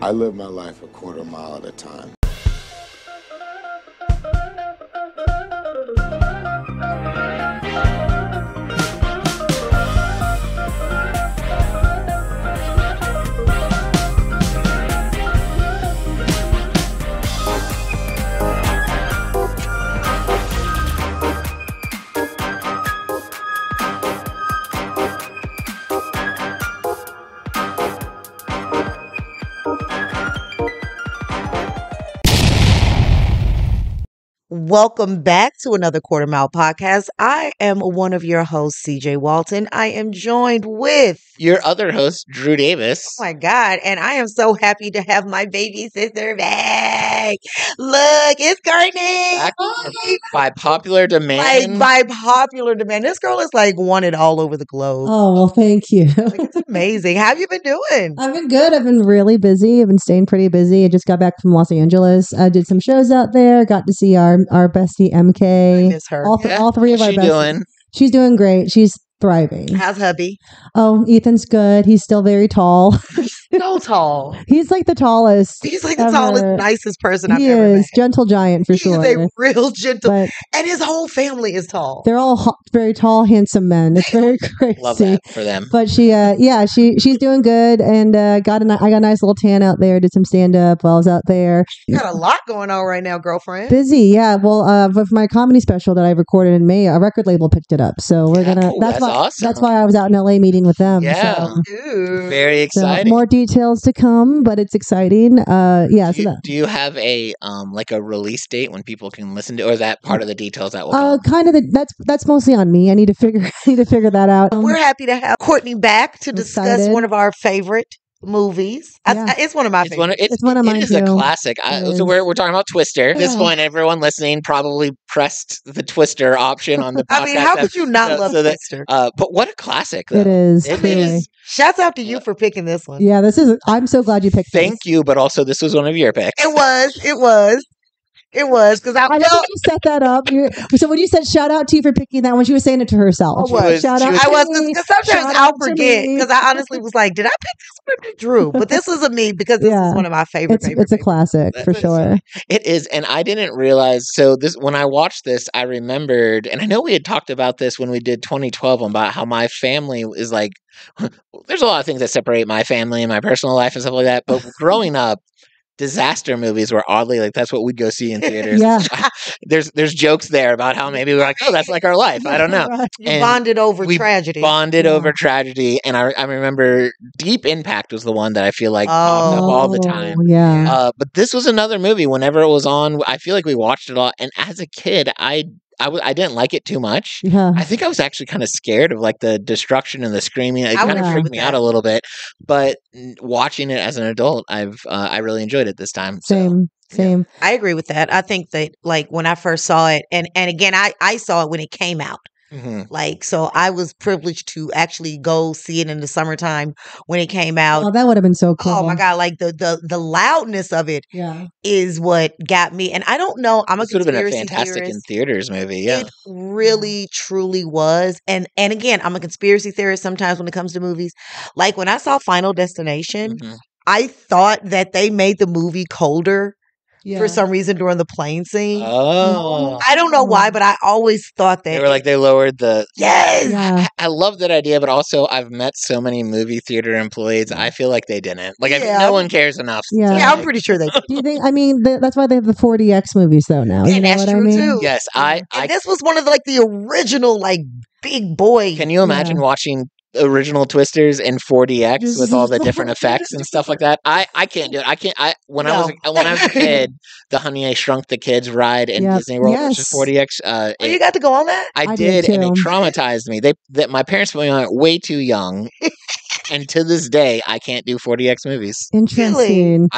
I live my life a quarter mile at a time. Welcome back to another Quarter Mile podcast. I am one of your hosts, CJ Walton. I am joined with your other host, Drew Davis. Oh my God. And I am so happy to have my baby sister back. Look, it's Cortney. By popular demand. By popular demand. This girl is like wanted all over the globe. Oh, well, thank you. It's amazing. How have you been doing? I've been good. I've been really busy. I've been staying pretty busy. I just got back from Los Angeles. I did some shows out there. Got to see our bestie MK. I miss her. All three of our besties. Doing? She's doing great. She's thriving. How's hubby? Oh, Ethan's good. He's still very tall. So tall. He's like the tallest. He's like the tallest, nicest person I've ever met. He is. Gentle giant for sure. He's a real gentle. But and his whole family is tall. They're all very tall, handsome men. It's very crazy. Love that for them. But she's doing good, and I got a nice little tan out there. Did some stand up while I was out there. You got a lot going on right now, girlfriend. Busy, yeah. Well, for my comedy special that I recorded in May, a record label picked it up, so we're gonna. That's awesome. That's why I was out in LA meeting with them. Yeah, so. Very exciting. So more details to come, but it's exciting. Do you have a like a release date when people can listen to, or is that part of the details that will come? Kind of that's mostly on me. I need to figure that out. We're happy to have Cortney back to discuss one of our favorite movies. Yeah. It's one of my favorites. It's one of mine. It is a classic. So we're talking about Twister. At this point, everyone listening probably pressed the Twister option on the podcast. I mean, how could you not love Twister? But what a classic, though. It is. It is. Shouts out to you for picking this one. Yeah, I'm so glad you picked this. Thank you, but also this was one of your picks. It was because I know you set that up. So when you said shout out to you for picking that one, she was saying it to herself. Shout out. Because sometimes I'll forget because I honestly was like, did I pick this one to Drew? But this was a me because this is one of my favorite. It's a classic for sure. It is, and I didn't realize. So when I watched this, I remembered, and I know we had talked about this when we did 2012 about how my family is like. There's a lot of things that separate my family and my personal life and stuff like that. But growing up, disaster movies were oddly like that's what we'd go see in theaters. Yeah. There's jokes there about how maybe we're like, oh, that's like our life. I don't know. You bonded over tragedy. Bonded over tragedy, and I remember Deep Impact was the one that I feel like popped up all the time. Yeah. But this was another movie. Whenever it was on, I feel like we watched it a lot. And as a kid, I didn't like it too much. Yeah. I think I was actually kind of scared of like the destruction and the screaming. It kind of freaked me out a little bit. But watching it as an adult, I really enjoyed it this time. Same. I agree with that. I think that like when I first saw it, and again, I saw it when it came out. Mm-hmm. Like, so I was privileged to actually go see it in the summertime when it came out. Oh, that would have been so cool. Oh my God. Like the loudness of it is what got me. And I don't know. This would have been a fantastic in theaters movie. Yeah. It really, truly was. And again, I'm a conspiracy theorist sometimes when it comes to movies. Like when I saw Final Destination, I thought that they made the movie colder. For some reason during the plane scene. Oh. I don't know why, but I always thought that. They lowered the... Yes! Yeah. I love that idea, but also I've met so many movie theater employees, I feel like they didn't. Like, no one cares enough. Yeah, I'm pretty sure they did. Do you think, I mean, that's why they have the 4DX movies, though, now. And that's true, too. Yes, and this was one of the original, big boy. Can you imagine watching original Twisters in 4DX with all the different effects and stuff like that? I can't do it. When I was a kid, the Honey I Shrunk the Kids ride in Disney World, which is 4DX. You got to go on that? I did, and it traumatized me. My parents put me on it way too young, and to this day, I can't do 4DX movies. Interesting.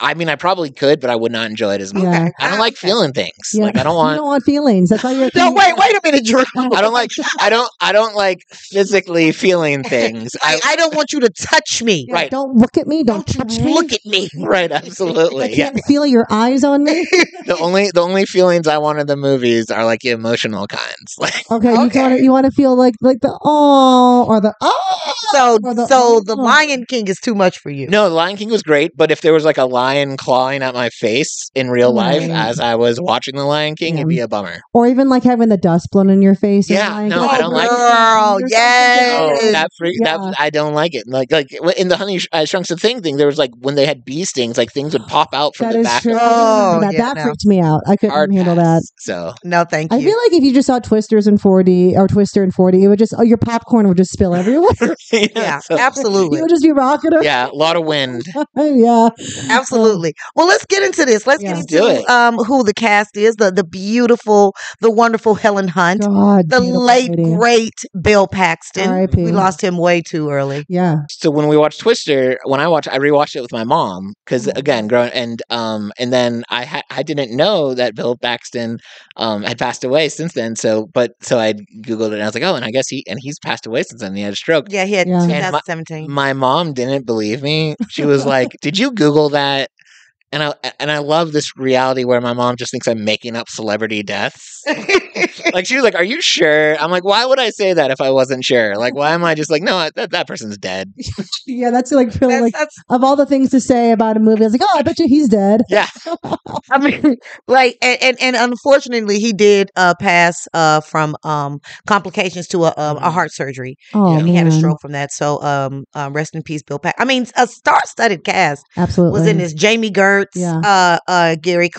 I mean, I probably could, but I would not enjoy it as much. Yeah. I don't like feeling things. Yeah. Like I don't You want. don't want feelings. That's why you're. No, wait a minute, Drew. I don't like. I don't like physically feeling things. I don't want you to touch me. Yeah, Right. Don't look at me. Don't Don't touch you me. look at me. Right. I Absolutely. Yeah. can't feel your eyes on me. The only feelings I want in the movies are like emotional kinds. Like Okay, Okay. you want to feel like the or the oh. So Or the- the oh. Lion King is too much for you. no, The Lion King was great, but if there was like a lion clawing at my face in real life Right. as I was watching The Lion King, it'd be a bummer. Or even like having the dust blown in your face. or Yeah, like- no, I don't like it. Girl, There's yes. Oh, something that freak! Yeah. That I don't like it. Like in the Honey Shrunk the Thing thing, there was like when they had bee stings, like things would pop out from That the is back. true. Of I do remember Oh, that. yeah, That no. freaked me out. I couldn't hard handle pass. that. So No, thank I you. feel like if you just saw Twisters in 4D or Twister in 4D, it would just your popcorn would just spill everywhere. yeah, so- absolutely. You would just be rocking her. yeah, a lot of wind. Yeah. Absolutely. Well, let's get into this. Let's Yeah. get Do into it. who the cast is. The beautiful, the wonderful Helen Hunt. God. The beautiful late, lady. great Bill Paxton. R.I.P. We lost him way too early. Yeah. So when we watched Twister, I rewatched it with my mom because again, growing and then I didn't know that Bill Paxton had passed away since then. So I googled it and I was like, oh, and I guess he's passed away since then. He had a stroke. Yeah, he had Yeah. And 2017. My mom didn't believe me. She was like, "Did you Google that?" And I love this reality where my mom just thinks I'm making up celebrity deaths. Like she was like, "Are you sure?" I'm like, "Why would I say that if I wasn't sure? Like, why am I just like, no, that person's dead?" Yeah, that's like really like that's of all the things to say about a movie, I was like, oh, I bet you he's dead. Yeah, I mean, like, and unfortunately, he did pass from complications to a heart surgery. Oh, Yeah. He had a man. stroke from that. So, rest in peace, Bill Paxton. I mean, a star-studded cast Absolutely. was in this: Jamie Gertz, Yeah. Gary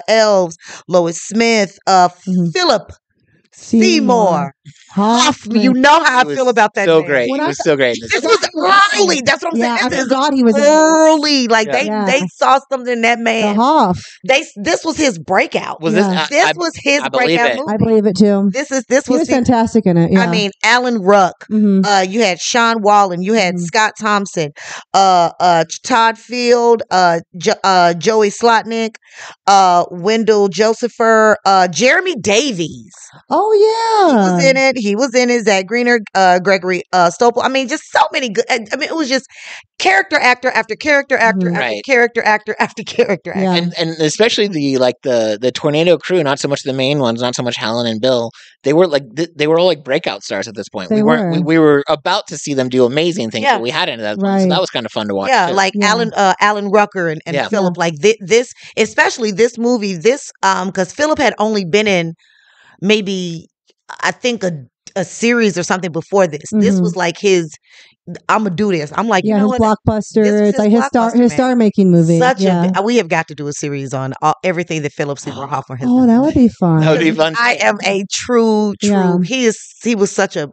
Elves, Lois Smith, Mhm. Philip Seymour Hoffman. You know how I He was feel about that. so man. great. When He I- was so great. in This this was early. That's what I'm Yeah, saying. I This is forgot he was in early. Like Yeah. they saw something in that the man. Hoff. This was his breakout. Was Yeah. This was his I believe breakout it. movie. I believe it too. This He was was the, fantastic in it. Yeah. I mean, Alan Ruck. Mhm. You had Sean Wallen. You had Mhm. Scott Thompson. Todd Field. Joey Slotnick. Wendell Josepher. Jeremy Davies. Oh He yeah. was in it. He was in it. Zach Greener. Gregory Stopel. I mean, just so many good. I mean, it was just character actor after character actor Mhm. after Right. character actor after character actor. Yeah. And especially the Tornado crew, not so much the main ones, not so much Helen and Bill. They were like they were all like breakout stars at this point. They we weren't. were. We were about to see them do amazing things, Yeah. but we hadn't at that point. So Right. that was kind of fun to watch. Yeah, too. like Yeah. Alan Rucker and Yeah. Philip. Like this, especially this movie. This because Philip had only been in maybe I think a series or something before this. This Mhm. was like his. I'm gonna do this. I'm like, Yeah, you know his what? blockbuster. This was It's his like his blockbuster, star making movie. Such yeah. we have got to do a series on everything that Philip Seymour Hoffman has Oh, done. that would be fun. That would be fun. I am a true. Yeah. He was such an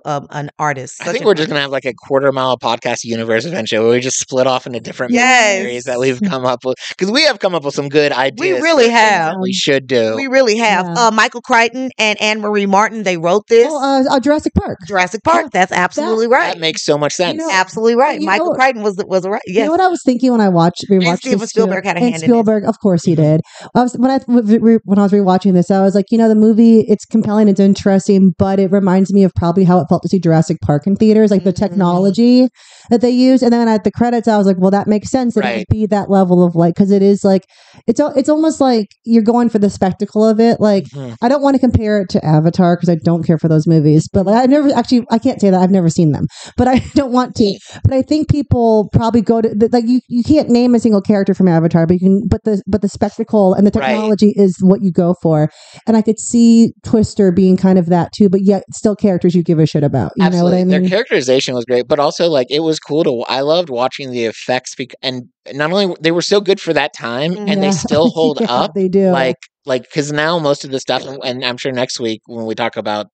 artist. I such think an we're just artist. gonna have like a quarter mile podcast universe eventually where we just split off into different Yes. series that we've come up with because we have come up with some good ideas. We really for things have. that we should do. We really have. Yeah. Michael Crichton and Anne Marie Martin. They wrote this. Oh, Jurassic Park. Jurassic Park. That's absolutely right. That makes so much sense. know, Absolutely right. you Michael know- Crichton was right. You Yes. know what I was thinking when I rewatched Steven this Spielberg too? had a And hand in this. Spielberg, of course he did. When I was rewatching this, I was like, the movie, it's compelling, it's interesting, but it reminds me of probably how it felt to see Jurassic Park in theaters, like the Mhm. technology that they use. And then at the credits, I was like, well, that makes sense. It Right. would be that level of like, because it is like, it's almost like you're going for the spectacle of it. Like, Mhm. I don't want to compare it to Avatar because I don't care for those movies, but like, I can't say that I've never seen them, but I don't want to. But I think people probably go to like you can't name a single character from Avatar, but you can. But the spectacle and the Right. technology is what you go for. And I could see Twister being kind of that too, but yet still characters you give a shit about. You know what I mean? Their characterization was great, but also like it was cool to. I loved watching the effects, and not only they were so good for that time, and they Yeah. still hold Yeah, up. They do. Like because now most of the stuff, and I'm sure next week when we talk about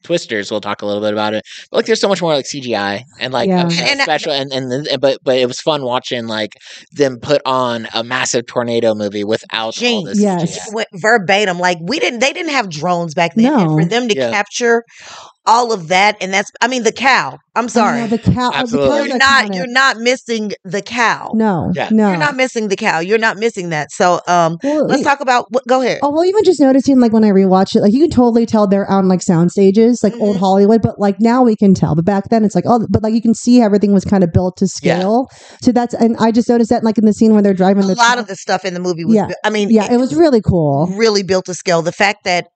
Twisters, we'll talk a little bit about it. But like, there's so much more like CGI and like Yeah. special, but it was fun watching like them put on a massive tornado movie without all Gene, this. Yes. CGI. Went verbatim. Like they didn't have drones back then. And No. for them to Yeah. capture all of that, and that's the cow. I'm sorry. the cow. Absolutely. The cow is You're iconic. not missing the cow. No, Yeah. no. You're not missing the cow. You're not missing that. So Well, let's talk about go ahead. Oh, well, even just noticing, like, when I rewatch it, like, you can totally tell they're on, like, sound stages, like, old Hollywood, but, like, now we can tell. But back then, it's like, oh, but, like, you can see everything was kind of built to scale. So and I just noticed that, like, in the scene where they're driving A lot of the stuff in the movie was it was really cool. really built to scale. The fact that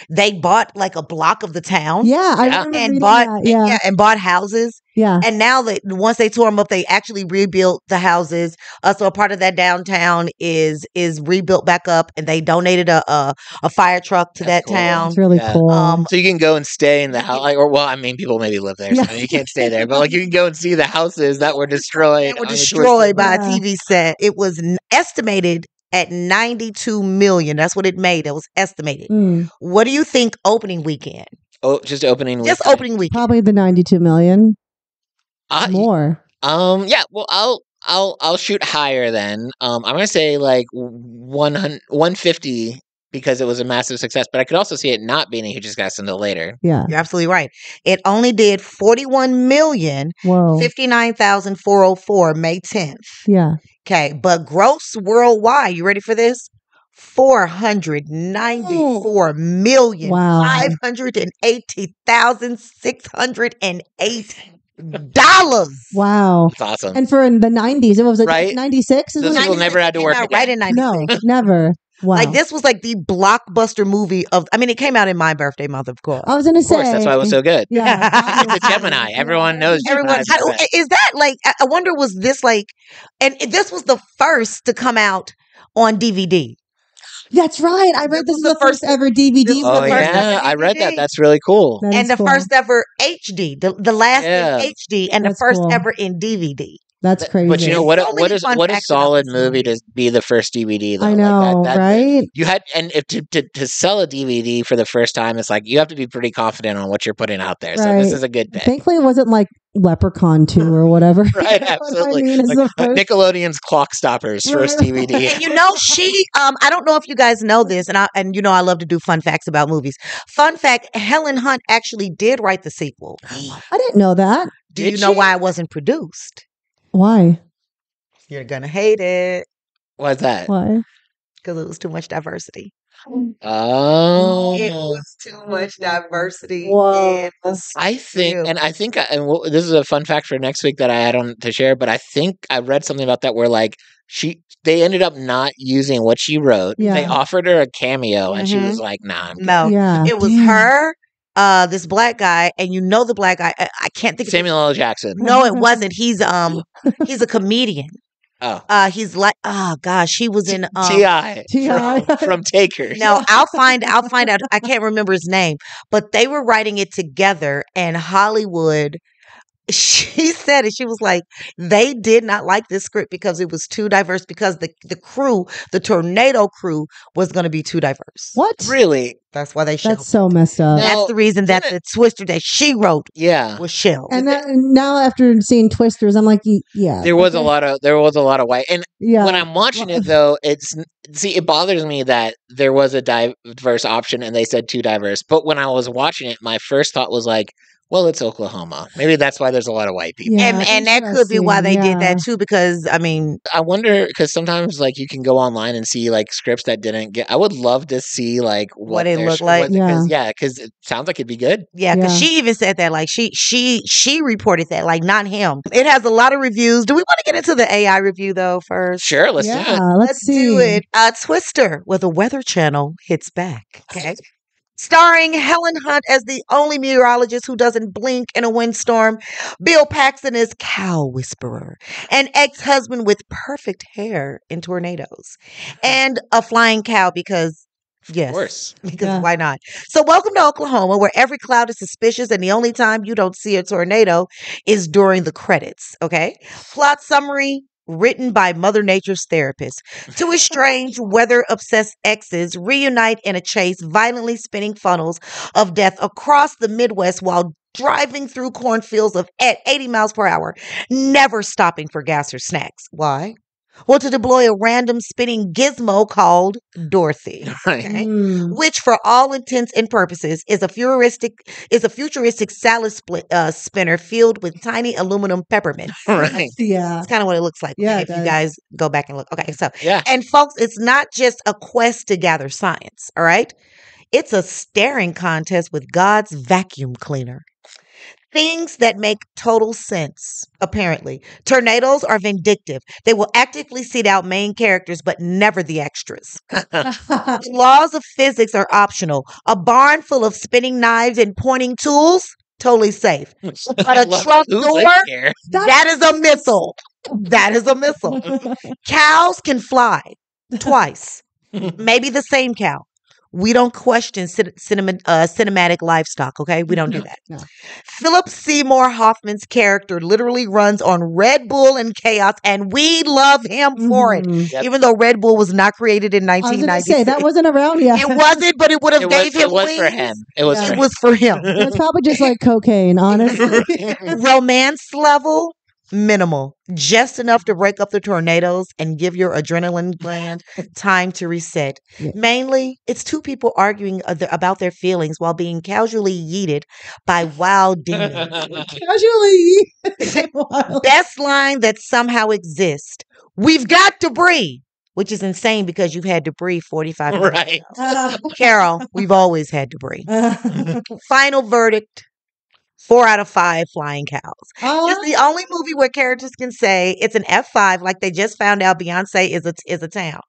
they bought like a block of the town. Yeah, I remember And reading bought that. and bought houses. Yeah. And now that once they tore them up, they actually rebuilt the houses. So a part of that downtown is rebuilt back up, and they donated a fire truck to that cool. town. It's really cool. So you can go and stay in the house, people maybe live there, so you can't stay there. But like you can go and see the houses that were destroyed. They were destroyed by a TV set. It was estimated at $92 million. That's what it made. It was estimated. What do you think opening weekend? Oh, just opening weekend. Just opening weekend. Probably the 92 million. More. Yeah. Well, I'll shoot higher then. I'm gonna say like 150 because it was a massive success. But I could also see it not being a huge success until later. Yeah. You're absolutely right. It only did 41,059,404 May 10th. Yeah. Okay, but gross worldwide, you ready for this? 494,580,608 dollars. Wow. That's awesome. And for in the 90s, it was like Right? 96? Those people never had to work again. Right in 96. No, never. Wow. Like this was like the blockbuster movie of. It came out in my birthday month, of course. I was going to Of say. course, that's why it was so good. Yeah. It's a Gemini. Everyone knows. Gemini's the best. Is that like? I wonder. Was this like? And this was the first to come out on DVD. That's right. I read this is the first ever DVD. This was Oh the first yeah, ever I read that. DVD. That's really cool. That And is the cool. first ever HD, the last Yeah. in HD, and That's the first cool. ever in DVD. That's crazy. But you know what? So What many is fun what a facts about solid this movie movie. to be the first DVD? Though. I know, Like right? You had, and if to sell a DVD for the first time, it's like you have to be pretty confident on what you're putting out there. So this Right. is a good bet. Thankfully, it wasn't like Leprechaun 2 or whatever. Right, You know what absolutely. I mean? It's Like, the first- Nickelodeon's Clock Stoppers first Right. DVD. And she I don't know if you guys know this, and I love to do fun facts about movies. Fun fact: Helen Hunt actually did write the sequel. I didn't know that. Do Did you know she? why it wasn't produced? Why? You're gonna hate it What's that? Why? because it was too much diversity. Oh, It was too much diversity. Whoa. It was I think, real. and I think, this is a fun fact for next week that I had on to share. But I think I read something about that where like they ended up not using what she wrote. Yeah. They offered her a cameo, and she Mhm. was like, "Nah, I'm good." No, Yeah. it was Damn. her, this black guy, and the black guy. I can't think of Samuel L. Jackson. No, it wasn't. He's a comedian. Oh, He's like, oh gosh, he was in T.I. T.I. from Takers. No, I'll find out. I can't remember his name, but they were writing it together, and Hollywood. She said it. She was like, they did not like this script because it was too diverse. Because the crew, the tornado crew, was going to be too diverse. What? Really? That's why they shelved. That's so messed up. Now- That's the reason that didn't- the Twister that she wrote Yeah. was shelved. And now after seeing Twisters, I'm like, yeah. There was a lot of white, and Yeah. when I'm watching it though, it bothers me that there was a diverse option and they said too diverse. But when I was watching it, my first thought was like, well, it's Oklahoma. Maybe that's why there's a lot of white people. Yeah, and that could be why they did that interesting, too. Because I wonder because sometimes like you can go online and see like scripts that didn't get. I would love to see like What it their looked like. because it sounds like it'd be good. yeah, because Yeah. she even said that. Like she reported that. Like not him. It has a lot of reviews. Do we want to get into the AI review though first? Sure, let's do it. Yeah, let's see. do it. Twister with a Weather Channel hits back. Okay. Starring Helen Hunt as the only meteorologist who doesn't blink in a windstorm, Bill Paxton as Cow Whisperer, an ex-husband with perfect hair in tornadoes, and a flying cow because, yes, Of course. because Yeah. why not? So welcome to Oklahoma, where every cloud is suspicious and the only time you don't see a tornado is during the credits, okay? Plot summary. Written by Mother Nature's therapist. Two estranged, weather-obsessed exes reunite in a chase, violently spinning funnels of death across the Midwest while driving through cornfields at 80 miles per hour, never stopping for gas or snacks. Why? Well, to deploy a random spinning gizmo called Dorothy. Right. Okay. Mm. Which, for all intents and purposes, is a futuristic salad spinner filled with tiny aluminum peppermints. Right. Yeah. That's kind of what it looks like. Yeah, okay, it if you does. guys go back and look. Okay, so Yeah. and folks, it's not just a quest to gather science. All right, it's a staring contest with God's vacuum cleaner. Things that make total sense, apparently. Tornadoes are vindictive. They will actively seek out main characters, but never the extras. The laws of physics are optional. A barn full of spinning knives and pointing tools, totally safe. But a truck Who door, lived here? that is a missile. That is a missile. Cows can fly twice. Maybe the same cow. We don't question cinematic livestock, okay? We don't do that. No. Philip Seymour Hoffman's character literally runs on Red Bull and chaos, and we love him for it. Mhm. Yep. Even though Red Bull was not created in I was going to 1996. say that wasn't around yet. It wasn't, but it would have gave him It was for wings. him. It was Yeah. for It was for him. It was probably just like cocaine, honestly. Romance level, minimal. Just enough to break up the tornadoes and give your adrenaline gland time to reset. Yeah. Mainly, it's two people arguing about their feelings while being casually yeeted by wild demons. Casually. Wow. Best line that somehow exists. We've got debris, which is insane because you've had debris 45 minutes. Right. Carol, we've always had debris. Final verdict. 4 out of 5 flying cows. It's the only movie where characters can say it's an F5, like they just found out Beyonce is a town.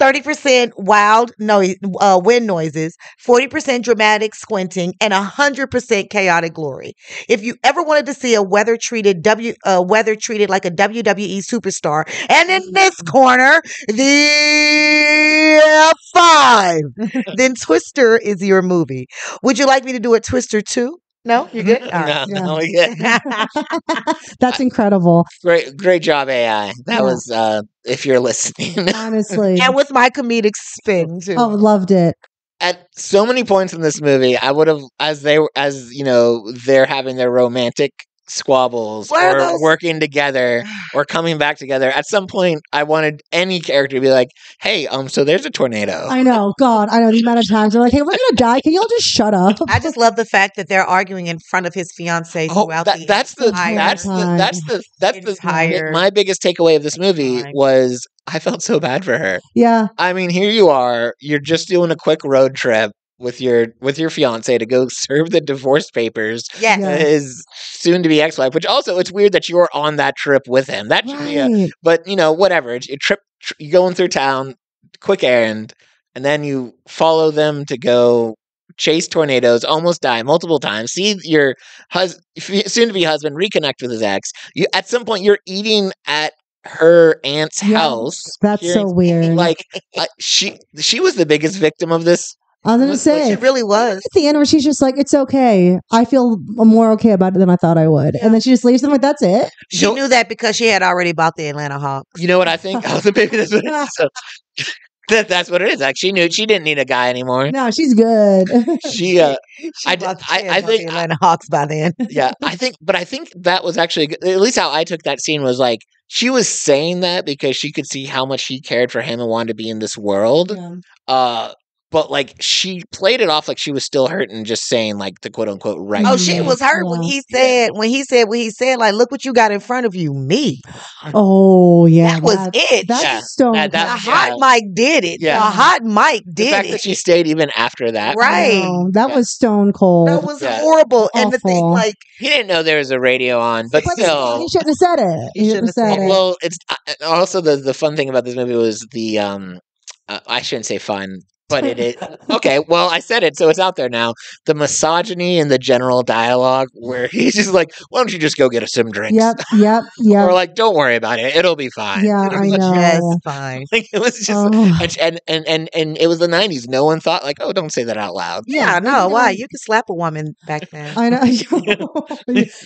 30% wild wind noises, 40% dramatic squinting, and 100% chaotic glory. If you ever wanted to see a weather treated like a WWE superstar, and in this corner, the F5, then Twister is your movie. Would you like me to do a Twister 2? No, you're good. All right. No, yeah. That's incredible. Great job, AI. That Yeah. was if you're listening. Honestly. And with my comedic spin too. Oh, loved it. At so many points in this movie, I would have, as you know, they're having their romantic squabbles What are or those- working together or coming back together. At some point, I wanted any character to be like, "Hey, so there's a tornado." I know. God, I know the amount of times they're like, hey, we're going to die. Can y'all just shut up? I just love the fact that they're arguing in front of his fiancee Oh, throughout that's the entire my biggest takeaway of this movie time. was I felt so bad for her. Yeah. I mean, here you are, you're just doing a quick road trip with your fiance to go serve the divorce papers Yes. Yeah. his soon to be ex-wife, which also it's weird that you're on that trip with him. That should be Right. but you know, whatever. It's a trip, you're going through town, quick errand, and then you follow them to go chase tornadoes, almost die multiple times, see your soon to be husband reconnect with his ex. You at some point you're eating at her aunt's Yeah. house. That's hearing- so weird. Like she was the biggest victim of this. I was going to say. It really was. At the end where she's just like, it's okay. I feel more okay about it than I thought I would. And then she just leaves them like, that's it. She knew that because she had already bought the Atlanta Hawks. You know what I think? Oh, maybe that's what it is. So, that's what it is. Like she knew she didn't need a guy anymore. No, she's good. She I bought think think- the Atlanta Hawks by then. yeah, I think that was actually good. At least how I took that scene was like she was saying that because she could see how much he cared for him and wanted to be in this world. Yeah. But like she played it off like she was still hurt and just saying like the quote unquote right. Oh, she was hurt when he said like, look what you got in front of you, me. Oh, yeah. That was it. That's Yeah. stone. That- The that- hot mic did it. Yeah. The hot mic The did fact it. that she stayed even after that. Right. No, that Yeah. was stone cold. That was Yeah. horrible. And the thing, Awful. like, He didn't know there was a radio on, but But still. he shouldn't have said it. He shouldn't have said it. Well, it's also the fun thing about this movie was the I shouldn't say fun, but it is okay. Well, I said it, so it's out there now. The misogyny and the general dialogue, where he's just like, "Why don't you just go get us some drinks?" Yep. Or like, "Don't worry about it; it'll be fine." Yeah, I know. just fine. Like, it was just, Oh. and it was the '90s. No one thought like, "Oh, don't say that out loud." Yeah, no, why? You could slap a woman back then. I know.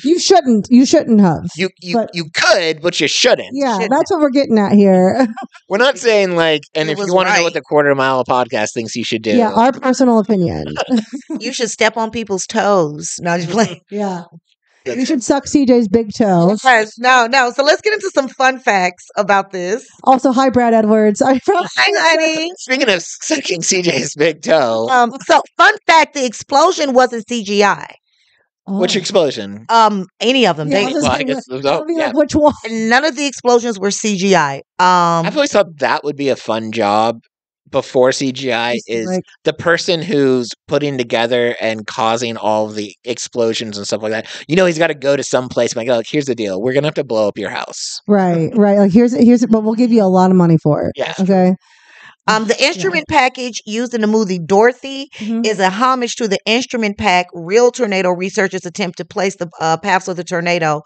You shouldn't. You shouldn't have. But- You could, but you shouldn't. Yeah, shouldn't. that's what we're getting at here. We're not saying like, and It if was you want to know right. what the Quarter Mile podcast thinks you should do, Yeah, our personal opinion. You should step on people's toes. No, just playing. Yeah. You should suck CJ's big toe. Yes, no. So let's get into some fun facts about this. Also, hi, Brad Edwards. I probably Hi, honey. Speaking of sucking CJ's big toe, So fun fact: the explosion wasn't CGI. which explosion? Any of them. Yeah, I They was Well, I saying, guess I'll be yeah. like, which one? none of the explosions were CGI. I've always thought that would be a fun job before CGI Just is like- the person who's putting together and causing all of the explosions and stuff like that. You know, he's got to go to some place and like, here's the deal. We're going to have to blow up your house. Right. Like here's, but we'll give you a lot of money for it. Yeah. Okay. the instrument package used in the movie Dorothy Mhm. is a homage to the instrument pack real tornado researchers attempt to place the paths of the tornado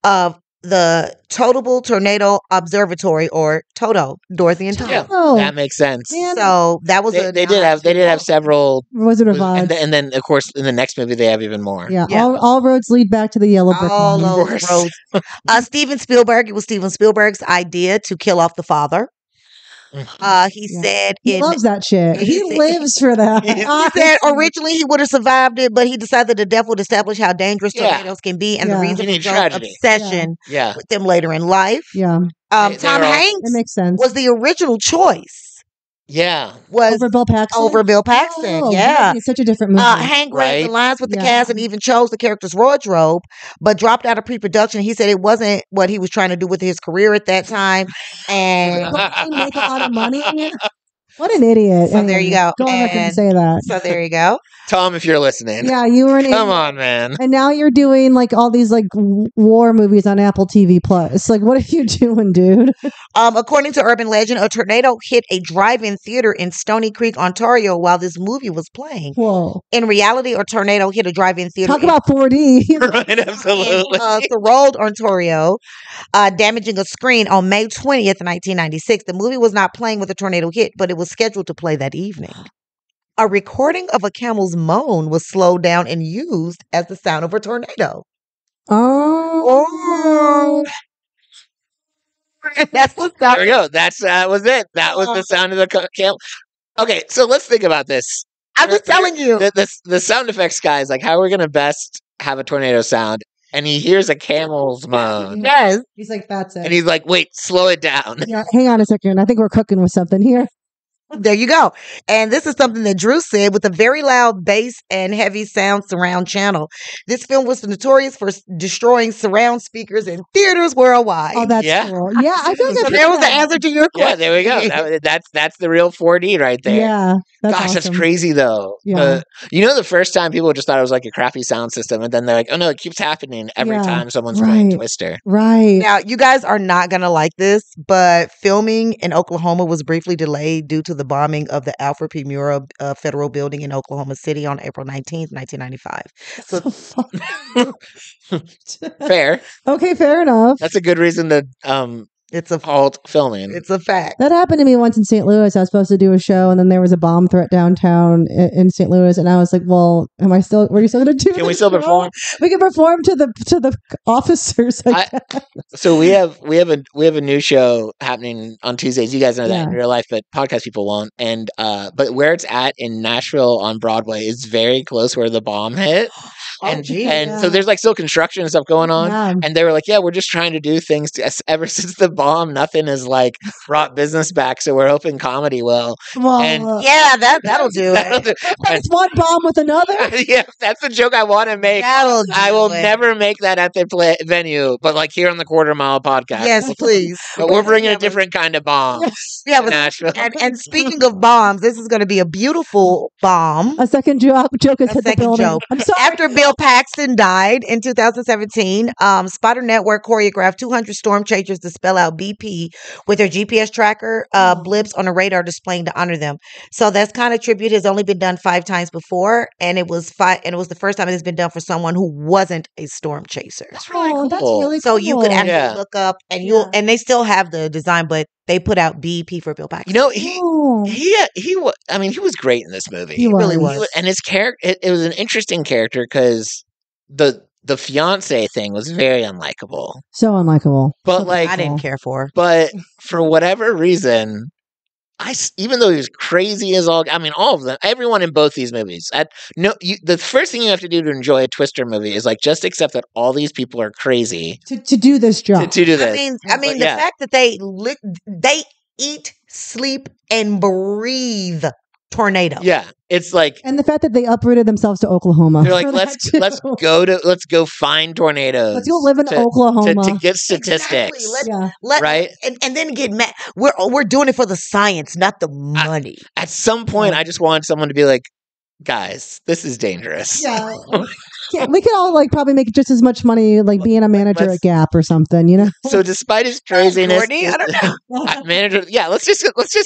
of the Totable Tornado Observatory, or TOTO, Dorothy and Tom. Yeah, Oh, that makes sense. man. So that was They did have several, Wizard of Oz. and then of course in the next movie they have even more. Yeah, Yeah. all roads lead back to the yellow brick all road. Of those course. roads. Steven Spielberg. It was Steven Spielberg's idea to kill off the father. He Yeah. said He in loves that shit. He He said- lives for that. he said originally he would have survived it, but he decided the death would establish how dangerous Yeah. tornadoes can be and Yeah. the reason Any for Joe's tragedy. obsession Yeah, with them later in life. Yeah, They Tom were all- Hanks it makes sense. was the original choice. yeah. Was Over Bill Paxton. over Bill Paxton. Oh, Yeah. it's such a different movie. Hank read the Right. lines with the Yeah. cast and even chose the character's wardrobe, but dropped out of pre-production. He said it wasn't what he was trying to do with his career at that time. And But they make a lot of money. What an idiot! So there you go. Go on record and And say that. so there you go. Tom, if you're listening, Yeah, you were an come idiot. on, man. And now you're doing like all these like war movies on Apple TV Plus. Like, what are you doing, dude? According to urban legend, a tornado hit a drive-in theater in Stony Creek, Ontario, while this movie was playing. Whoa! In reality, a tornado hit a drive-in theater Talk about 4D. Right, absolutely. in Thorold, Ontario, damaging a screen on May 20th, 1996. The movie was not playing with a tornado hit, but it was scheduled to play that evening. A recording of a camel's moan was slowed down and used as the sound of a tornado. Oh. That's what There we go. That was it. That was the sound of the camel. Okay, so let's think about this. I'm just telling you. The sound effects guy is like, how are we going to best have a tornado sound? And he hears a camel's moan. Yes. He's like, that's it. And he's like, wait, slow it down. Yeah, hang on a second. I think we're cooking with something here. There you go. And this is something that Drew said with a very loud bass and heavy sound surround channel. This film was notorious for destroying surround speakers in theaters worldwide. Oh, that's Yeah. cool. Yeah, I feel like so I've there heard was the that. answer to your Yeah, question. there we go. That's the real 4D right there. Yeah, that's Gosh, that's awesome. crazy though. Yeah. You know, the first time people just thought it was like a crappy sound system, and then they're like, "Oh no, it keeps happening every Yeah, time someone's playing right. Twister." Right. Now, you guys are not going to like this, but filming in Oklahoma was briefly delayed due to the bombing of the Alfred P. Murrah Federal Building in Oklahoma City on April 19th, 1995. So Fair. Okay, fair enough. That's a good reason to it's a halt filming. it's a fact. That happened to me once in St. Louis. I was supposed to do a show, and then there was a bomb threat downtown in St. Louis, and I was like, "Well, were you still going to do? Can we the still show? perform? We can perform to the officers." So we have a new show happening on Tuesdays. You guys know that in Yeah. real life, but podcast people won't. And but where it's at in Nashville on Broadway is very close where the bomb hit. And, geez. and so there's like still construction and stuff going on. Yeah. And they were like, yeah, we're just trying to do things ever since the bomb, nothing has like brought business back. So we're hoping comedy will. Well, And- Yeah, that'll do it. it's one bomb with another. Yeah, that's the joke I want to make. That'll do I will it. never make that at the venue, but like here on the Quarter Mile podcast. Yes, please. But we're bringing Yeah, a different kind of bomb Yeah, to but Nashville. and speaking of bombs, this is going to be a beautiful bomb. A second joke has A hit the second building. joke. I'm sorry. After Bill Paxton died in 2017, Spotter Network choreographed 200 storm chasers to spell out BP with their GPS tracker blips on a radar displaying to honor them. So that's kind of tribute has only been done 5 times before, and it was the first time it's been done for someone who wasn't a storm chaser. That's really Oh, cool. that's really So you could cool. actually Yeah. look up and Yeah. and they still have the design, but they put out BP for Bill Paxton. You know, Oh, he was. I mean, he was great in this movie. He really was. was. And his character, it was an interesting character because the fiance thing was very unlikable. so unlikable. But So like, I didn't care for. but for whatever reason, even though he was crazy as all, I mean, all of them, everyone in both these movies. The first thing you have to do to enjoy a Twister movie is like just accept that all these people are crazy to do this job. to do this. I mean, the fact that they eat, sleep, and breathe tornado. Yeah, it's like, And the fact that they uprooted themselves to Oklahoma. they're like, for let's that too. go find tornadoes. Let's go live in to Oklahoma. get statistics. Exactly. Yeah. Right? And then get mad. We're doing it for the science, not the money. At some point, I just want someone to be like, guys, this is dangerous. Yeah. Yeah, we could all like probably make just as much money like being a manager at Gap or something, you know? So despite his craziness, Courtney, I don't know. manager, yeah, let's just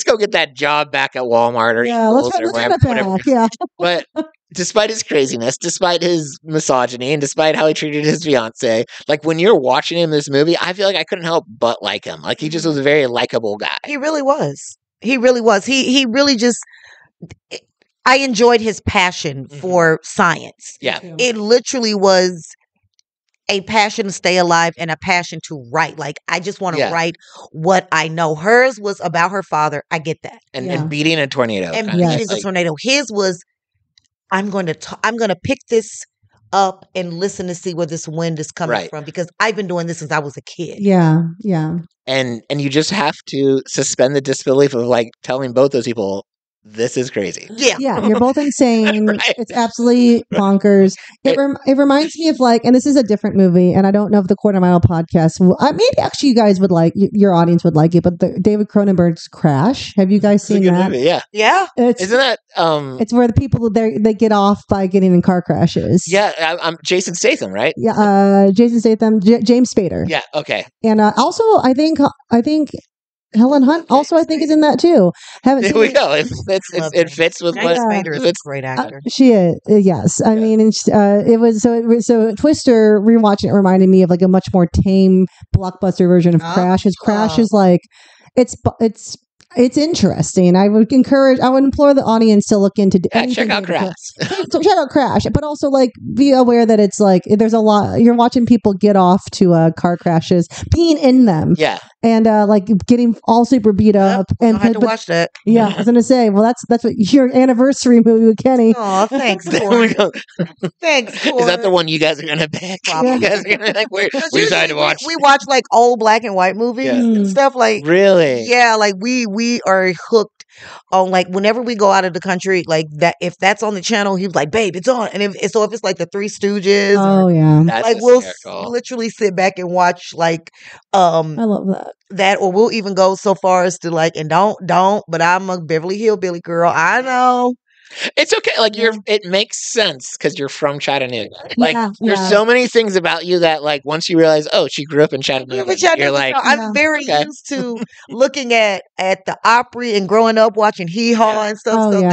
go get that job back at Walmart or Yeah, Eagles let's or run it whatever. back. Yeah. But despite his craziness, despite his misogyny, and despite how he treated his fiance, like when you're watching him in this movie, I feel like I couldn't help but like him. Like he just was a very likable guy. He really was. He really was. He really just. I enjoyed his passion for science. Yeah. It literally was a passion to stay alive and a passion to write. Like, I just want to write what I know. Hers was about her father. I get that. And beating a tornado. And kinda. beating a tornado. His was, I'm going to pick this up and listen to see where this wind is coming from, because I've been doing this since I was a kid. Yeah. Yeah. And you just have to suspend the disbelief of like telling both those people, this is crazy. Yeah. Yeah, you're both insane. Right. It's absolutely bonkers. It reminds me of like, and this is a different movie, and I don't know if the Quarter Mile podcast, maybe actually you guys would like, your audience would like it, but the David Cronenberg's Crash. Have you guys It's a seen good that? movie, yeah. Yeah. Isn't that It's where the people they get off by getting in car crashes. yeah, I'm Jason Statham, right? Yeah, Jason Statham, James Spader. Yeah, okay. And also I think Helen Hunt also I think is in that too. Haven't There seen we it. go. It fits with James what Spader is a great actor. She is, yes. I mean, it was so Twister. Rewatching it reminded me of like a much more tame blockbuster version of Crash. His Crash is like it's interesting. I would implore the audience to look into check out Crash. So check out Crash, but also like be aware that it's like there's a lot. You're watching people get off to car crashes, being in them, and like getting all super beat up. And I had to watch that. Yeah, I was gonna say, well, that's what your anniversary movie with Kenny. Oh, thanks, There Corey. we go. Thanks, Corey. Is that the one you guys are gonna pick? You guys are gonna be like, we decided to watch. We watch like old black and white movies and stuff like. Really? Yeah, like we are hooked on like whenever we go out of the country, like that. If that's on the channel, he's like, "Babe, it's on." And if it's like the Three Stooges, Oh yeah, That's like we'll hysterical. literally sit back and watch like I love that. or we'll even go so far as to like, and don't, but I'm a Beverly Hillbilly girl. I know. It's okay. Like it makes sense because you're from Chattanooga. Like Yeah, there's yeah. so many things about you that like once you realize, oh, she grew up in Chattanooga. You're like, I'm very used to looking at the Opry and growing up watching Hee Haw and stuff. Oh, So yeah.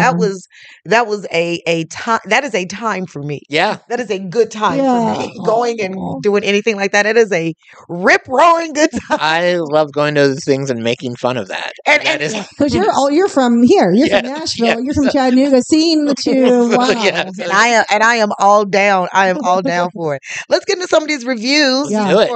that was a time. That is a time for me. yeah. That is a good time Yeah. for me. Going Aw. and doing anything like that. It is a rip roaring good time. I love going to those things and making fun of that. And- that and- is Because you're from here. You're from Yeah, Nashville. yeah. You're from Chattanooga. Seeing the two. Wow. Yeah. And I am all down. I am all down for it. Let's get into some of these reviews. Yeah, do it.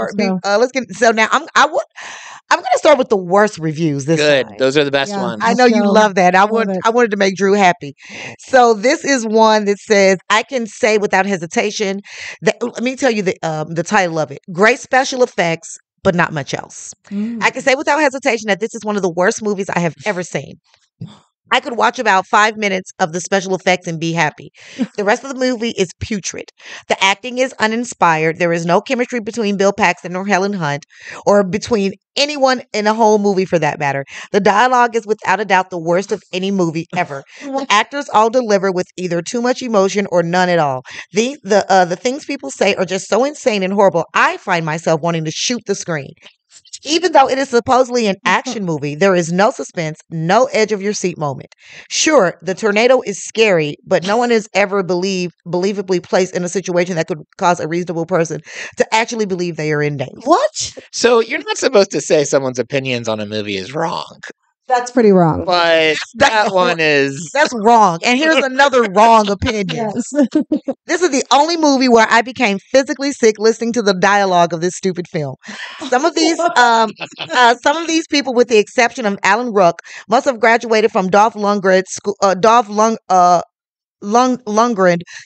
let's go. So now I'm going to start with the worst reviews this good. time. Those are the best Yeah. ones. I know you So, love that. I love it. wanted to make Drew happy. So this is one that says, I can say without hesitation that, let me tell you the title of it. Great special effects, but not much else. I can say without hesitation that this is one of the worst movies I have ever seen. I could watch about 5 minutes of the special effects and be happy. The rest of the movie is putrid. The acting is uninspired. There is no chemistry between Bill Paxton or Helen Hunt, or between anyone in a whole movie for that matter. The dialogue is without a doubt the worst of any movie ever. The actors all deliver with either too much emotion or none at all. The things people say are just so insane and horrible. I find myself wanting to shoot the screen. Even though it is supposedly an action movie, there is no suspense, no edge of your seat moment. Sure, the tornado is scary, but no one is ever believably placed in a situation that could cause a reasonable person to actually believe they are in danger. What? So you're not supposed to say someone's opinions on a movie is wrong. That's pretty wrong. But that one is That's wrong. And here's another wrong opinion. Yes. This is the only movie where I became physically sick listening to the dialogue of this stupid film. Some of these people, with the exception of Alan Ruck, must have graduated from Lundgren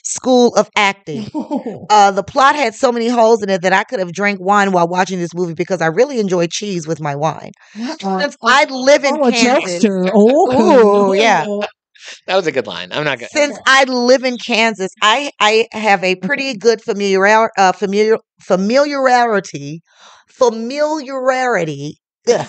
School of Acting. The plot had so many holes in it that I could have drank wine while watching this movie because I really enjoy cheese with my wine. Since I live in a Kansas. jokester. Oh, Ooh, yeah. that was a good line. I'm not gonna. Since I live in Kansas, I have a pretty good familiarity ugh,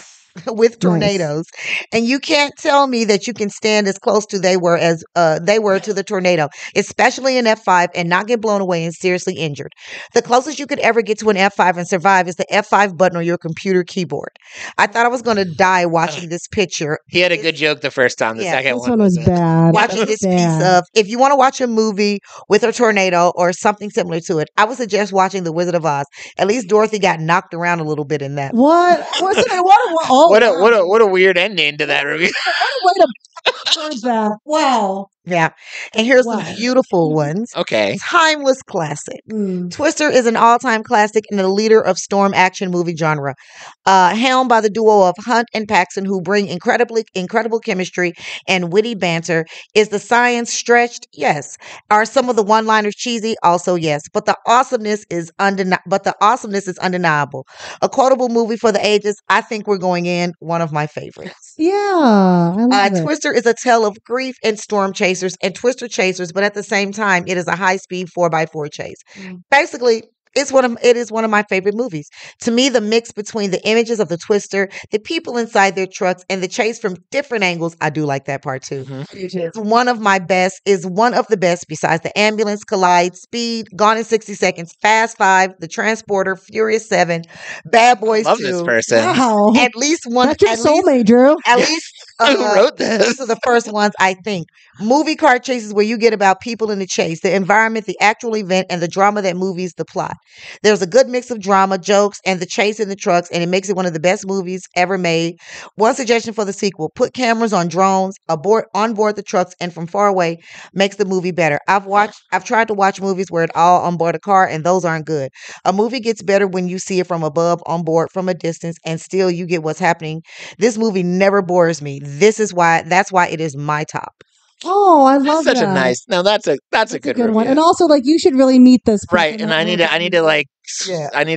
with tornadoes, and you can't tell me that you can stand as close to they were to the tornado, especially in F5, and not get blown away and seriously injured. The closest you could ever get to an F5 and survive is the F5 button on your computer keyboard. I thought I was going to die watching this picture. He had a good joke the first time. The second this one was bad. Watching this piece of, if you want to watch a movie with a tornado or something similar to it, I would suggest watching The Wizard of Oz. At least Dorothy got knocked around a little bit in that. What? What a weird ending to that review. What a way to turn that. Wow. Yeah. And here's some beautiful ones. Okay. Timeless classic. Twister is an all-time classic and a leader of storm action movie genre. Helmed by the duo of Hunt and Paxton, who bring incredible chemistry and witty banter. Is the science stretched? Yes. Are some of the one-liners cheesy? Also yes. But the awesomeness is undeniable. A quotable movie for the ages. I think we're going in. One of my favorites. Yeah. I love it. Twister is a tale of grief and storm chasers and twister chasers, but at the same time, it is a high-speed 4x4 chase. Basically, it is one of my favorite movies. To me, the mix between the images of the twister, the people inside their trucks, and the chase from different angles, I do like that part too. It's one of the best besides The Ambulance, Collide, Speed, Gone in 60 Seconds, Fast 5, The Transporter, Furious 7, Bad Boys 2. I love this person. Wow. At least one. That's your soulmate, Drew. At least Who wrote this? These are the first ones, I think. Movie car chases where you get about people in the chase, the environment, the actual event, and the drama that movies the plot. There's a good mix of drama, jokes, and the chase in the trucks, and it makes it one of the best movies ever made. One suggestion for the sequel: put cameras on drones on board the trucks, and from far away makes the movie better. I've tried to watch movies where it's all on board a car, and those aren't good. A movie gets better when you see it from above, on board, from a distance, and still you get what's happening. This movie never bores me. That's why it is my top. Oh, I love That's such that. a nice. No, that's a good one. review. And also, like, you should really meet this person. Right, and I need to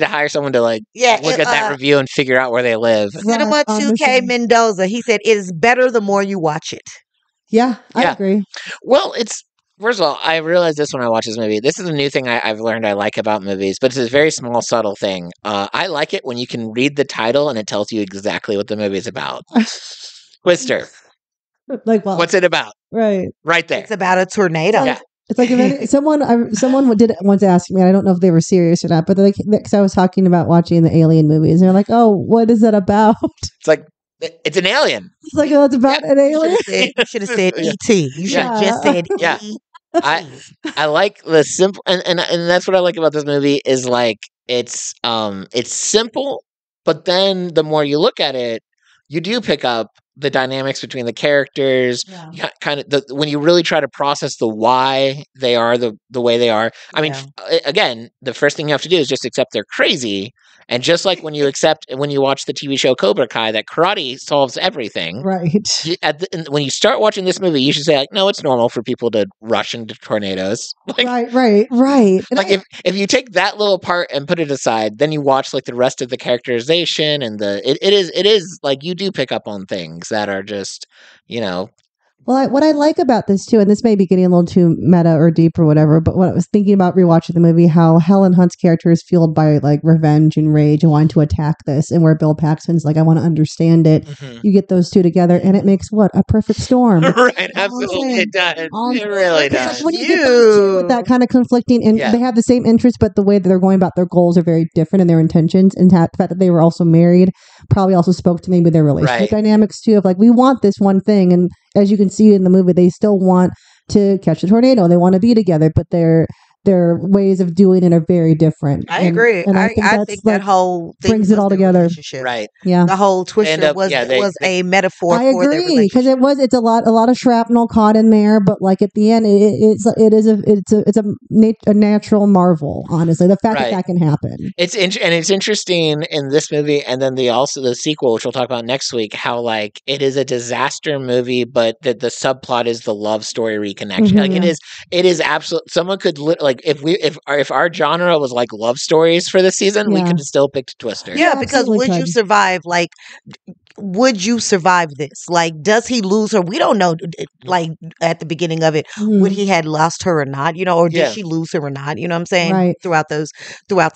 hire someone to look at that review and figure out where they live. Cinema 2K Mendoza. He said it is better the more you watch it. Yeah, I agree. Well, first of all, I realized this when I watched this movie. This is a new thing I've learned I like about movies, but it's a very small, subtle thing. I like it when you can read the title and it tells you exactly what the movie is about. Twister. Like, well, what's it about? Right there. It's about a tornado. Yeah. It's like someone did once ask me. I don't know if they were serious or not, but because I was talking about watching the Alien movies, and they're like, "Oh, what is that about?" It's like it's an alien. It's like, oh, it's about an alien. You should have said E.T. You should have just said E.T. I like the simple, and that's what I like about this movie is like it's simple, but then the more you look at it, you do pick up the dynamics between the characters, kind of when you really try to process the why they are the way they are. I mean, again, the first thing you have to do is just accept they're crazy. And just like when you watch the TV show Cobra Kai, that karate solves everything. Right. When you start watching this movie, you should say, like, no, it's normal for people to rush into tornadoes. Like, right. Like if you take that little part and put it aside, then you watch like the rest of the characterization and it is like you do pick up on things that are just, Well, what I like about this too, and this may be getting a little too meta or deep or whatever, but when I was thinking about rewatching the movie, how Helen Hunt's character is fueled by like revenge and rage and wanting to attack this, and where Bill Paxton's like, I want to understand it. Mm-hmm. You get those two together, and it makes a perfect storm. Right, absolutely, it does. It really does. When you get those two with that kind of conflicting, and they have the same interests, but the way that they're going about their goals are very different, and their intentions, and the fact that they were also married probably also spoke to maybe their relationship dynamics too. Of like, we want this one thing, and as you can see in the movie, they still want to catch a tornado. They want to be together, but their ways of doing it are very different. I agree. And I that's, think that whole thing brings it was all their together. relationship. Right. Yeah. The whole Twister end up- was yeah, they- a metaphor I for their agree because relationship. it's a lot of shrapnel caught in there, but like at the end, it's a natural marvel. Honestly, the fact Right. that can happen. It's interesting in this movie, and then the sequel, which we'll talk about next week. How like it is a disaster movie, but the subplot is the love story reconnection. Mhm, Like yeah. it is absolute. Someone could like if our genre was like love stories for this season, we Yeah. could still pick Twister. Yeah, Yeah, because absolutely would you could. survive? Like, would you survive this? Like, does he lose her? We don't know. Like at the beginning of it, would Mhm. he had lost her or not? You know, or did Yeah. she lose her or not? You know what I'm saying? Right. Throughout the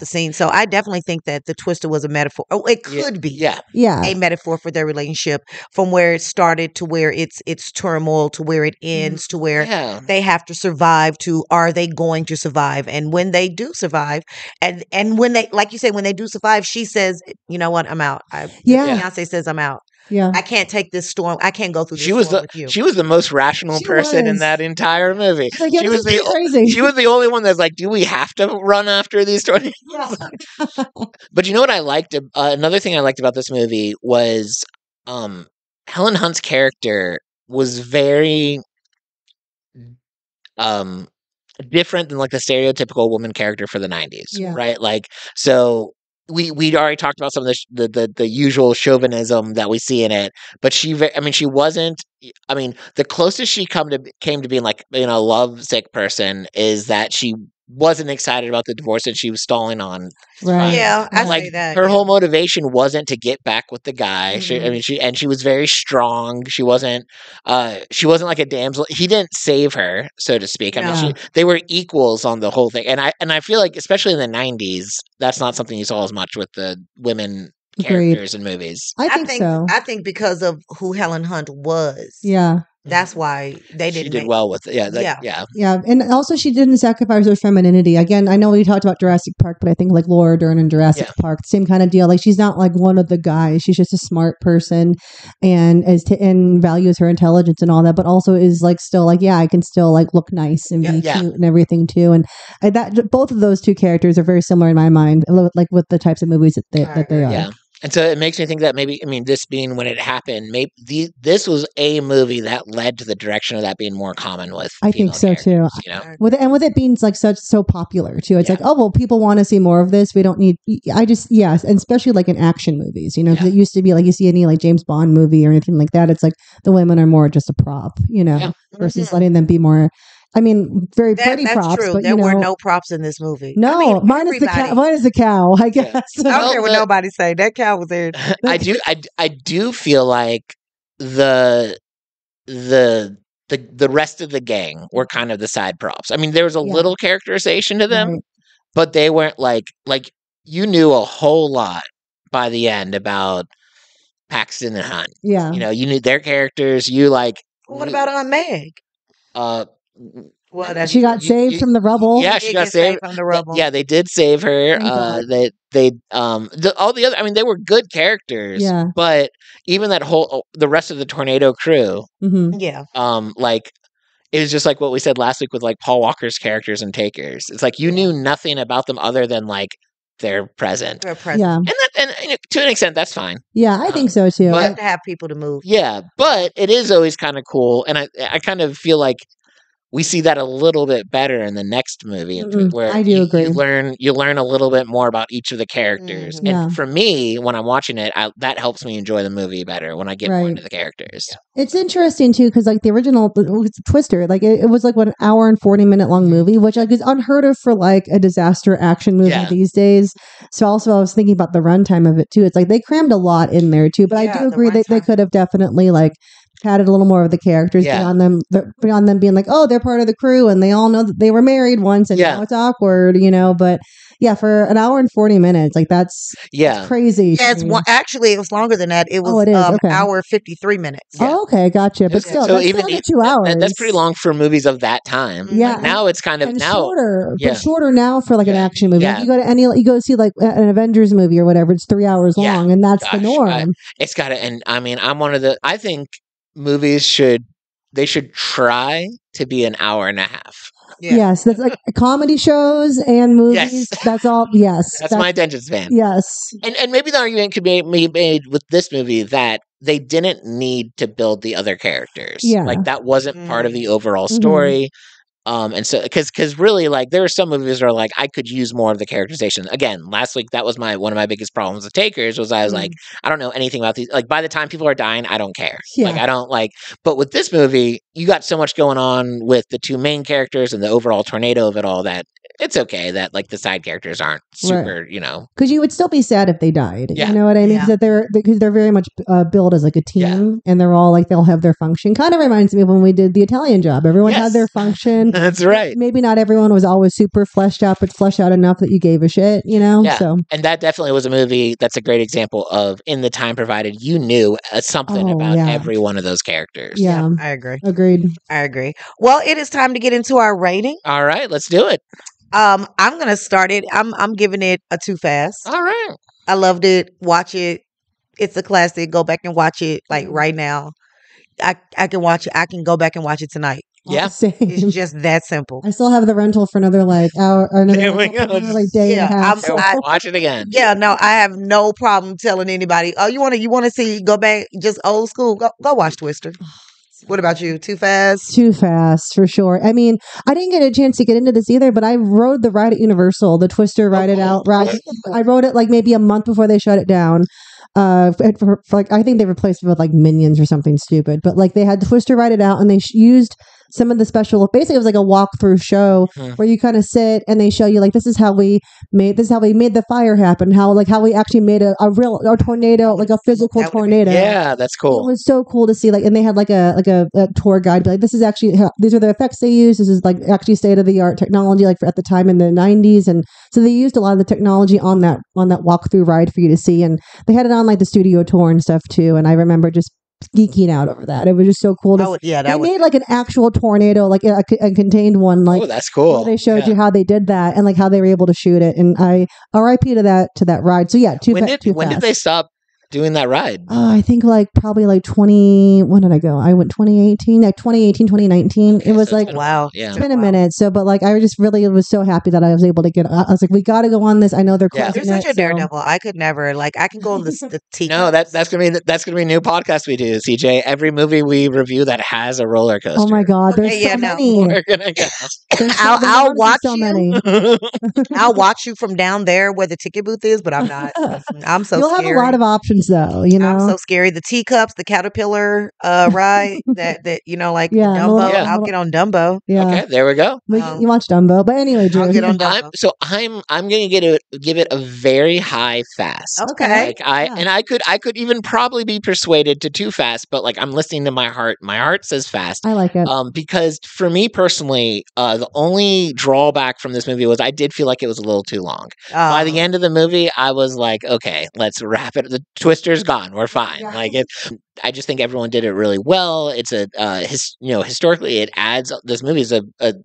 scene. So I definitely think that the Twister was a metaphor. Oh, it could be. Yeah. Yeah. A metaphor for their relationship from where it started to where it's turmoil to where it ends to where Yeah. they have to survive to are they going to survive, and when they do survive, and when they, like you say, when they do survive, she says, you know what, I'm out. Yeah. Fiance says, I'm out. Yeah. I can't take this storm. I can't go through this She was storm with you. she was the most rational She person in was. that entire movie. Like, yeah, She was this is crazy. she was the only one that's like, do we have to run after these tornadoes? Yeah. But you know what I liked? Another thing I liked about this movie was Helen Hunt's character was very different than like the stereotypical woman character for the 90s, Yeah. right? Like, so we'd already talked about some of the usual chauvinism that we see in it, but she wasn't. I mean, the closest she came to being like, you know, a lovesick person is that she wasn't excited about the divorce and she was stalling on. Right. Yeah, I Like say that. her yeah. whole motivation wasn't to get back with the guy. She was very strong. She wasn't like a damsel. He didn't save her, so to speak. I mean, No. they were equals on the whole thing. And I feel like, especially in the 90s, that's not something you saw as much with the women Agreed. characters in movies. I think so. I think because of who Helen Hunt was. Yeah. That's why they didn't. She did well with it. Yeah. Yeah. Yeah, and also she didn't sacrifice her femininity. Again, I know we talked about Jurassic Park, but I think like Laura Dern in Jurassic Park, same kind of deal. Like she's not like one of the guys. She's just a smart person, and and values her intelligence and all that. But also is like still like, yeah, I can still like look nice and be cute and everything too. And that both of those two characters are very similar in my mind, like with the types of movies that they are. Yeah. And so it makes me think that maybe, I mean, this being when it happened, maybe this was a movie that led to the direction of that being more common with. I think so too. You know, with it being like so popular too. It's like, oh well, people want to see more of this. We don't need. And especially like in action movies, you know, because it used to be like you see any like James Bond movie or anything like that. It's like the women are more just a prop, you know, versus letting them be more. I mean, very pretty that's props, true. but there were no props in this movie. No, I mean, mine is the cow. Mine is the cow. I guess. I don't care what nobody say. That cow was there. I do feel like the rest of the gang were kind of the side props. I mean, there was a little characterization to them, but they weren't like you knew a whole lot by the end about Paxton and Hunt. Yeah, you know, you knew their characters. You like. What about Aunt Meg? Well, she got saved from the rubble. Yeah, she got saved from the rubble. Yeah, they did save her. All the other. I mean, they were good characters. Yeah. But even the rest of the tornado crew. Mm-hmm. Yeah. Like it was just like what we said last week with like Paul Walker's characters and Takers. It's like you knew nothing about them other than like they're present. They're present. Yeah, and to an extent, that's fine. Yeah, I think so too. You have to have people to move. Yeah, but it is always kind of cool, and I kind of feel like we see that a little bit better in the next movie, where I do agree. You learn a little bit more about each of the characters. Mm-hmm. And for me, when I'm watching it, that helps me enjoy the movie better when I get more into the characters. It's interesting too because like the original Twister, like it was like an hour and 40-minute long movie, which like is unheard of for like a disaster action movie these days. So also I was thinking about the runtime of it too. It's like they crammed a lot in there too, but I do agree that they could have definitely like added a little more of the characters beyond them being like, oh, they're part of the crew and they all know that they were married once and now it's awkward, you know. But yeah, for an hour and 40 minutes, like that's crazy. Yeah, actually it was longer than that. It was hour 53 minutes. Yeah. Oh, okay, gotcha. But still, that's even 2 hours. That's pretty long for movies of that time. Yeah, like now it's kind of shorter, but shorter now for like an action movie. Like you go to see like an Avengers movie or whatever. It's 3 hours long, and that's the norm. It's got to. And I mean, I think movies should they should try to be an hour and a half. Yeah. Yes, that's like comedy shows and movies. Yes. That's all. Yes, That's my attention span. Yes, And maybe the argument could be made with this movie that they didn't need to build the other characters. Yeah. Like that wasn't part of the overall Mhm. story. And so because really like there are some movies where like I could use more of the characterization. Again, last week that was one of my biggest problems with Takers was I was like, I don't know anything about these. Like by the time people are dying, I don't care. Yeah. Like I don't like. But with this movie, you got so much going on with the two main characters and the overall tornado of it all that it's okay that like the side characters aren't super, you know. because you would still be sad if they died. Yeah. You know what I mean? Yeah. That because they're very much built as like a team, and they're all like they'll have their function. Kind of reminds me of when we did the Italian Job. Everyone had Yes. their function. That's right. Maybe not everyone was always super fleshed out, but fleshed out enough that you gave a shit. You know? Yeah. So And that definitely was a movie that's a great example of in the time provided, you knew something Oh, about yeah. every one of those characters. yeah, I agree. agreed. I agree. Well, it is time to get into our rating. All right, let's do it. I'm gonna start it. I'm giving it a too fast. All right. I loved it. Watch it. It's a classic. Go back and watch it like right now. I can watch it. I can go back and watch it tonight. Yeah. Same. It's just that simple. I still have the rental for another like hour, or another, There we go. another, like day Yeah, and a half. I'm- I- Watch it again. Yeah, no, I have no problem telling anybody. Oh, you want to see? Go back, just old school. Go watch Twister. What about you? Too fast? Too fast for sure. I mean, I didn't get a chance to get into this either, but I rode the ride at Universal, the Twister Ride It Out ride. I rode it like maybe a month before they shut it down. For like I think they replaced it with like Minions or something stupid, but like they had Twister Ride It Out, and they used some of the special. Basically, it was like a walkthrough show where you kind of sit and they show you like this is how we made the fire happen. How we actually made a real tornado, like a physical That would've tornado. Yeah, that's It cool. was so cool to see, like, and they had like a tour guide, be like, this is actually these are the effects they use. This is like actually state of the art technology, like at the time in the 90s, and so they used a lot of the technology on that walkthrough ride for you to see, and they had it on like the studio tour and stuff too. And I remember just geeking out over that. It was just so cool. They made like an actual tornado, like a contained one, like Oh, that's cool. they showed Yeah. you how they did that and like how they were able to shoot it. And I RIP to that ride. So yeah, When did fast. they stop doing that ride? I think like probably like 20. When did I go? I went 2018, like 2018, 2019. Okay, it was so it's like been a Wow. while. Yeah. it's been a minute. So, but like I just really was so happy that I was able to get. I was like, we got to go on this. I know they're Yeah. closing You're such it, a daredevil. I could never. Like, I can go on the tea. No, that's gonna be a new podcast we do, CJ. Every movie we review that has a roller coaster. Oh my god, there's Okay, so yeah, no. many. We're gonna go. There's I'll there's watch so you. many. I'll watch you from down there where the ticket booth is, but I'm not. I'm so You'll scary. have a lot of options though. You know. I'm so scary. The teacups, the caterpillar ride that like Yeah, Dumbo. yeah. I'll get on Dumbo. Yeah. Okay, there we go. You watch Dumbo, but anyway, Drew. I'll get on Dumbo. I'm gonna give it a very high fast. Okay. Like I could even probably be persuaded to too fast, but like I'm listening to my heart. My heart says fast. I like it. Because for me personally, the only drawback from this movie was I did feel like it was a little too long. By the end of the movie, I was like, okay, let's wrap it. The twister's gone. We're fine. Yeah. Like I just think everyone did it really well. It's historically it adds this movie is a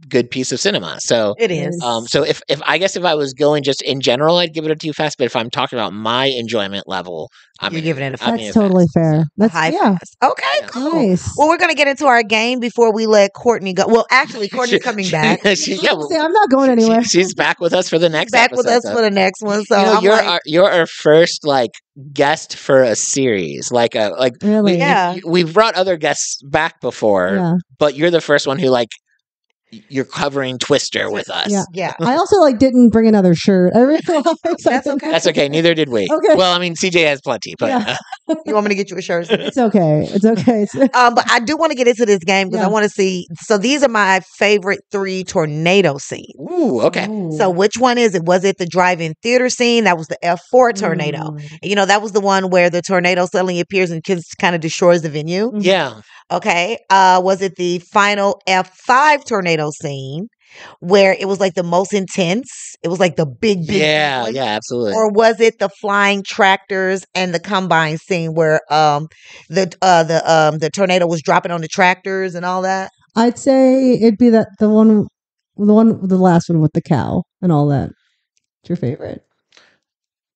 good piece of cinema. So It is. so if I guess if I was going just in general, I'd give it a too fast. But if I'm talking about my enjoyment level, You're giving it a I'm That's giving totally fast. fair. That's high yeah. fast. Okay, Yeah. cool. Nice. Well, we're gonna get into our game before we let Courtney go. Well, actually, Courtney's coming back. Yeah, See, I'm not going anywhere. she's back with us for the next Back with episode, us for the next one. So you know, I'm you're our first like guest for a series, Really? Yeah. we've brought other guests back before, Yeah. but you're the first one who like you're covering Twister with us. Yeah. yeah. I also didn't bring another shirt. I realized That's okay. That's okay. Neither did we. Okay. Well, I mean, CJ has plenty, but Yeah. You want me to get you a shirt? It's okay. It's okay. But I do want to get into this game because I Yeah. want to see. So these are my favorite 3 tornado scenes. ooh, okay. So which one is it? Was it the drive-in theater scene? That was the F4 tornado. Mm. That was the one where the tornado suddenly appears and kind of destroys the venue. Yeah. Okay. Was it the final F5 tornado scene where it was like the most intense? It was like the big Yeah, one? yeah, absolutely. Or was it the flying tractors and the combine scene where the tornado was dropping on the tractors and all that? I'd say it'd be the last one with the cow and all that. It's your favorite.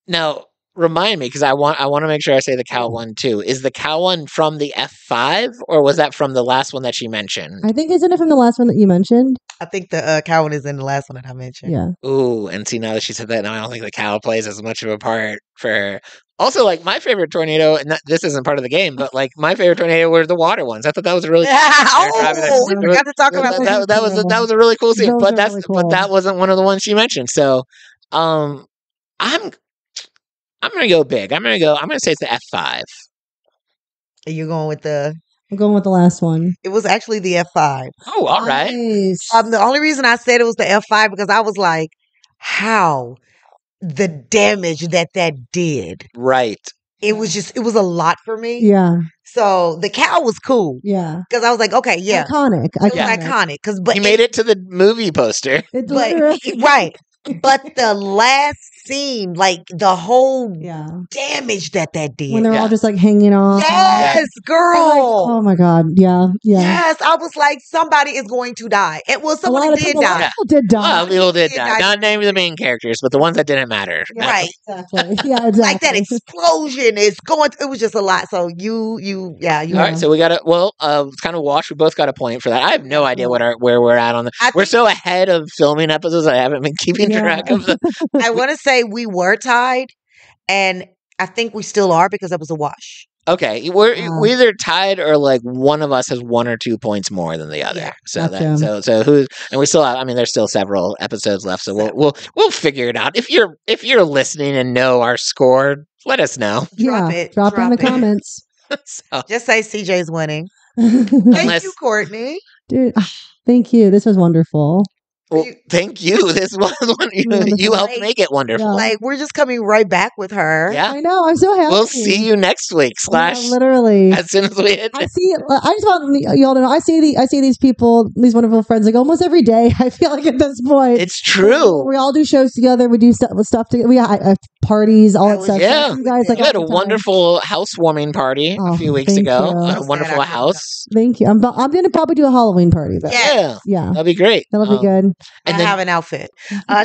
Now, Remind me, because I want to make sure I say the cow one too. Is the cow one from the F5, or was that from the last one that she mentioned? I think, isn't it from the last one that you mentioned? I think the cow one is in the last one that I mentioned. Yeah. Ooh, and see, now that she said that, now I don't think the cow plays as much of a part for her. Also, like, my favorite tornado, and this isn't part of the game, but like my favorite tornado were the water ones. I thought that was a really Oh, we forgot to talk about that. that was a really cool scene, Those but are that's really cool. but that wasn't one of the ones she mentioned. So, I'm gonna go big. I'm gonna say it's the F5. Are you going with the? I'm going with the last one. It was actually the F5. Oh, all right. Nice. The only reason I said it was the F5 because I was like, how the damage that did. Right. It was a lot for me. Yeah. So the cow was cool Yeah. because I was like, okay, yeah, Iconic. it was iconic. But He made it to the movie poster. It but literally- right. But the last scene, like the whole yeah. damage that did. When they're Yeah. all just like hanging on. Yes, girl. Oh my God. Yeah. Yeah. Yes, I was like, somebody is going to die. And well, A lot somebody of did people, die. did die. Well, people did Did die. die. Not naming the main characters, but the ones that didn't matter. Right. Exactly. Yeah, exactly. Like that explosion is going. It was just a lot. So you. All right, so we got it's kind of wash. We both got a point for that. I have no idea where we're at on the. We're so ahead of filming episodes. I haven't been keeping track of them. I want to say we were tied, and I think we still are because it was a wash. Okay, we're either tied or like one of us has 1 or 2 points more than the other. Yeah. So Gotcha. so who's, and we still have. I mean, there's still several episodes left, so we'll figure it out. If you're listening and know our score, let us know. Drop it. Drop in the comments. So, Just say CJ's winning. Dude, Thank you, Courtney. thank you. This was wonderful. well, thank you. This was one you helped make it wonderful. Yeah. Like we're just coming right back with her. Yeah. I know. I'm so happy. We'll see you next week. Yeah, / literally. as soon as we hit. I just want y'all to know. I see these people, these wonderful friends, like almost every day. I feel like at this point, It's true. We all do shows together. We do stuff together. We have parties, all that stuff. Yeah. You guys, like, You had a all the time. wonderful housewarming party a few weeks thank ago. you. A wonderful house. Thank you. I'm gonna probably do a Halloween party. Though. Yeah. Yeah. That'll be great. That'll be good. I And then- have an outfit.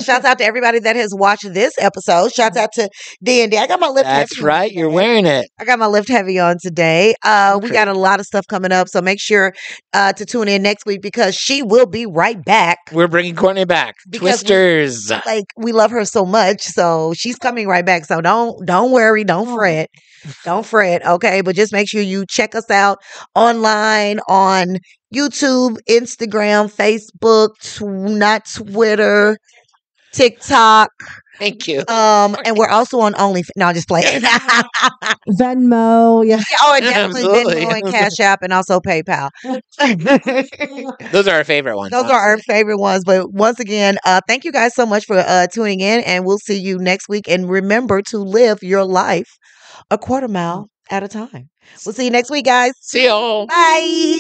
Shouts out to everybody that has watched this episode. Shouts out to D&D. I got my lift That's heavy on right. You're today. wearing it. I got my lift heavy on today. We got a lot of stuff coming up, so make sure to tune in next week because she will be right back. We're bringing Courtney back. Because Twisters. Like we love her so much, so she's coming right back. So don't worry, don't fret. Don't fret, okay? But just make sure you check us out online on YouTube, Instagram, Facebook, not Twitter, TikTok. Thank you. And we're also on OnlyFans. No, just playing. Venmo. Yeah. Oh, and definitely Absolutely. Venmo and Cash App and also PayPal. Those are our favorite ones. Those are our favorite ones. But once again, thank you guys so much for tuning in, and we'll see you next week. And remember to live your life a quarter mile at a time. We'll see you next week, guys. See y'all. Bye.